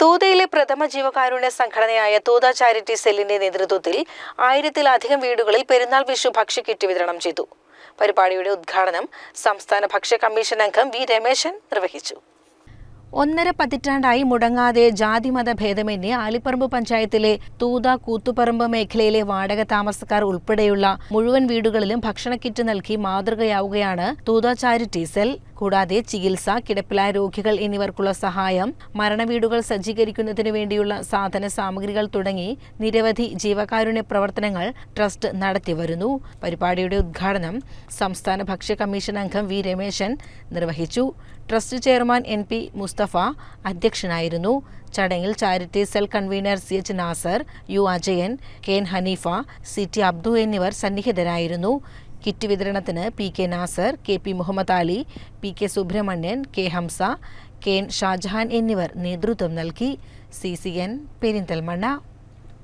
തൂതയിലെ പ്രഥമ ജീവകാരുണ്യ സംഘടനയായ തൂത ചാരിറ്റി സെല്ലിന്റെ നേതൃത്വത്തിൽ 1000-ലധികം വീടുകളിൽ പെരുന്നാൾ വിഷു ഭക്ഷ്യക്കിറ്റ് വിതരണം ചെയ്തു. പരിപാടിയുടെ ഉദ്ഘാടനം സംസ്ഥാന ഭക്ഷ്യ കമ്മീഷൻ അംഗം വി രമേശൻ നിർവഹിച്ചു. 1.5 പതിറ്റാണ്ടായി മുടങ്ങാതെ ജാതിമത ഭേദമന്യേ ആലിപ്പറമ്പ് പഞ്ചായത്തിലെ തൂത കൂത്തുപറമ്പ് മേഖലയിലെ വാടക താമസക്കാർ ഉൾപ്പെടെയുള്ള മുഴുവൻ വീടുകളിലും ഭക്ഷണ കിറ്റ് നൽകി മാതൃകയാവുകയാണ് തൂത ചാരിറ്റി സെൽ. കൂടാതെ ചികിത്സ, കിടപ്പിലായ രോഗികൾ എന്നിവർക്കുള്ള സഹായം, മരണവീടുകൾ സജ്ജീകരിക്കുന്നതിനു വേണ്ടിയുള്ള സാധന സാമഗ്രികൾ തുടങ്ങി നിരവധി ജീവകാരുണ്യ പ്രവർത്തനങ്ങൾ ട്രസ്റ്റ് നടത്തിവരുന്നു. പരിപാടിയുടെ ഉദ്ഘാടനം സംസ്ഥാന ഭക്ഷ്യ കമ്മീഷൻ അംഗം വി രമേശൻ നിർവഹിച്ചു. ട്രസ്റ്റ് ചെയർമാൻ NP മുസ്തഫ അധ്യക്ഷനായിരുന്നു. ചടങ്ങിൽ charity cell convener CH Nasar, U Ajayan, KN Hanifa, CT Abdu എന്നിവർ സന്നിഹിതരായിരുന്നു. കിറ്റ് വിതരണത്തിന് PK Nasar, KP Muhammad Ali, PK Subramanian, K Hamza, KN Shah Jahan എന്നിവർ നേതൃത്വം നൽകി. CCN പെരിന്തൽമണ്ണ.